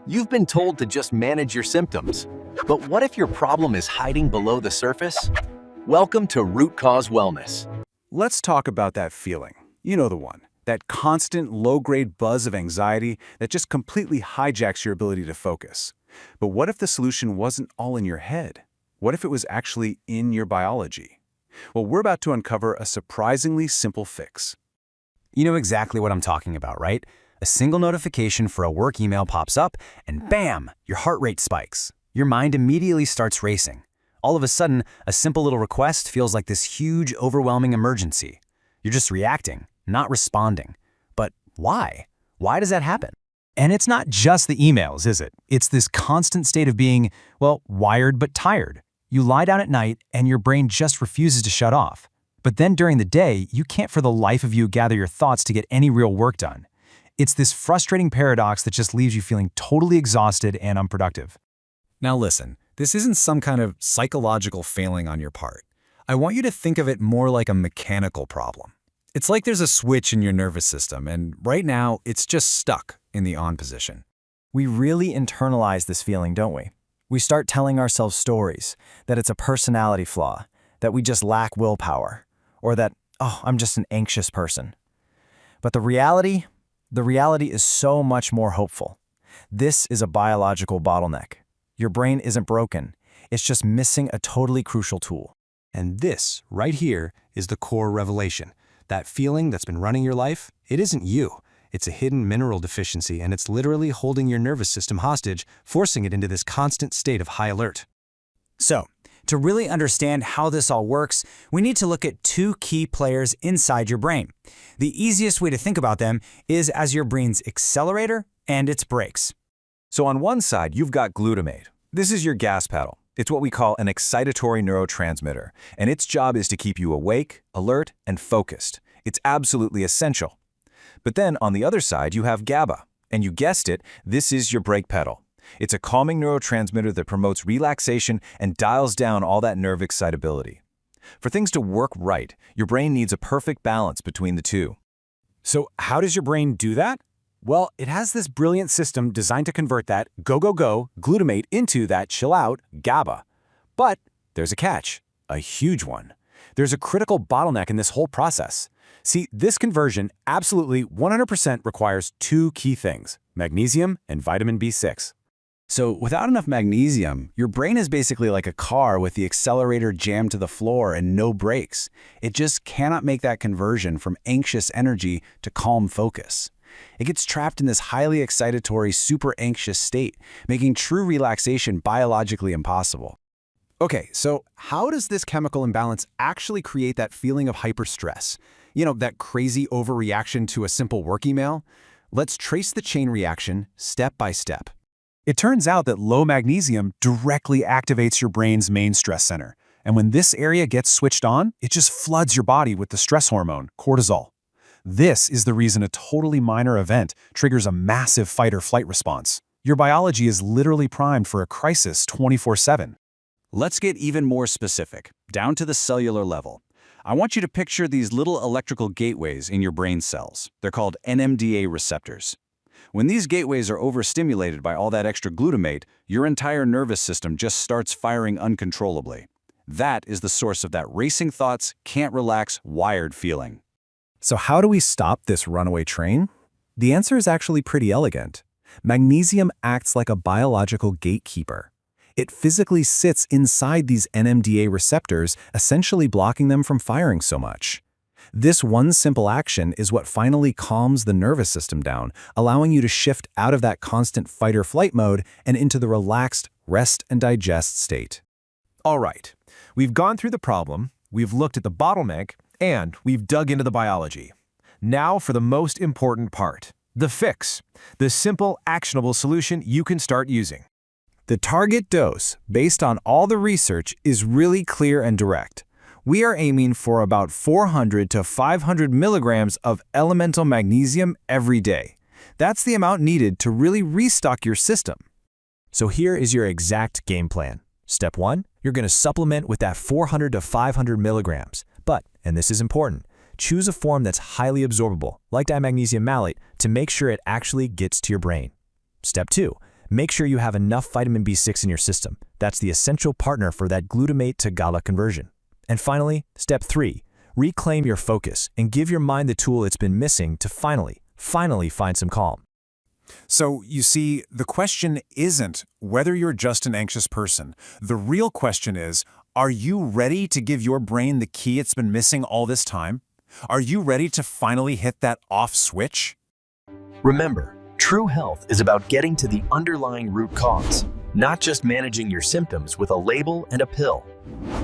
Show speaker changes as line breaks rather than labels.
You've been told to just manage your symptoms. But what if your problem is hiding below the surface? Welcome to Root Cause Wellness.
Let's talk about that feeling. You know the one. That constant low-grade buzz of anxiety that just completely hijacks your ability to focus. But what if the solution wasn't all in your head? What if it was actually in your biology? Well, we're about to uncover a surprisingly simple fix.
You know exactly what I'm talking about, right? A single notification for a work email pops up, and bam, your heart rate spikes. Your mind immediately starts racing. All of a sudden, a simple little request feels like this huge, overwhelming emergency. You're just reacting, not responding. But why? Why does that happen? And it's not just the emails, is it? It's this constant state of being, well, wired but tired. You lie down at night, and your brain just refuses to shut off. But then during the day, you can't for the life of you gather your thoughts to get any real work done. It's this frustrating paradox that just leaves you feeling totally exhausted and unproductive.
Now listen, this isn't some kind of psychological failing on your part. I want you to think of it more like a mechanical problem. It's like there's a switch in your nervous system, and right now, it's just stuck in the on position.
We really internalize this feeling, don't we? We start telling ourselves stories, that it's a personality flaw, that we just lack willpower, or that, oh, I'm just an anxious person. But the reality is so much more hopeful. This is a biological bottleneck. Your brain isn't broken. It's just missing a totally crucial tool.
And this, right here, is the core revelation. That feeling that's been running your life, it isn't you. It's a hidden mineral deficiency, and it's literally holding your nervous system hostage, forcing it into this constant state of high alert.
So, to really understand how this all works, we need to look at two key players inside your brain. The easiest way to think about them is as your brain's accelerator and its brakes.
So on one side, you've got glutamate. This is your gas pedal. It's what we call an excitatory neurotransmitter, and its job is to keep you awake, alert, and focused. It's absolutely essential. But then on the other side, you have GABA, and you guessed it, this is your brake pedal. It's a calming neurotransmitter that promotes relaxation and dials down all that nerve excitability. For things to work right, your brain needs a perfect balance between the two.
So how does your brain do that? Well, it has this brilliant system designed to convert that go glutamate into that chill out GABA. But there's a catch, a huge one. There's a critical bottleneck in this whole process. See, this conversion absolutely 100% requires two key things, magnesium and vitamin B6.
So without enough magnesium, your brain is basically like a car with the accelerator jammed to the floor and no brakes. It just cannot make that conversion from anxious energy to calm focus. It gets trapped in this highly excitatory, super anxious state, making true relaxation biologically impossible.
Okay, so how does this chemical imbalance actually create that feeling of hyperstress? You know, that crazy overreaction to a simple work email? Let's trace the chain reaction step by step.
It turns out that low magnesium directly activates your brain's main stress center. And when this area gets switched on, it just floods your body with the stress hormone, cortisol. This is the reason a totally minor event triggers a massive fight-or-flight response. Your biology is literally primed for a crisis 24/7. Let's get even more specific, down to the cellular level. I want you to picture these little electrical gateways in your brain cells. They're called NMDA receptors. When these gateways are overstimulated by all that extra glutamate, your entire nervous system just starts firing uncontrollably. That is the source of that racing thoughts, can't relax, wired feeling.
So how do we stop this runaway train? The answer is actually pretty elegant. Magnesium acts like a biological gatekeeper. It physically sits inside these NMDA receptors, essentially blocking them from firing so much. This one simple action is what finally calms the nervous system down, allowing you to shift out of that constant fight-or-flight mode and into the relaxed rest and digest state.
All right, we've gone through the problem, we've looked at the bottleneck, and we've dug into the biology. Now for the most important part, the fix, the simple, actionable solution you can start using.
The target dose, based on all the research, is really clear and direct. We are aiming for about 400 to 500 milligrams of elemental magnesium every day. That's the amount needed to really restock your system.
So here is your exact game plan. Step 1, you're going to supplement with that 400 to 500 milligrams. But, and this is important, choose a form that's highly absorbable, like dimagnesium malate, to make sure it actually gets to your brain. Step 2,
Make sure you have enough vitamin B6 in your system. That's the essential partner for that glutamate to GABA conversion. And finally, step 3, reclaim your focus and give your mind the tool it's been missing to finally find some calm.
So, you see, the question isn't whether you're just an anxious person. The real question is, are you ready to give your brain the key it's been missing all this time? Are you ready to finally hit that off switch?
Remember, true health is about getting to the underlying root cause, not just managing your symptoms with a label and a pill.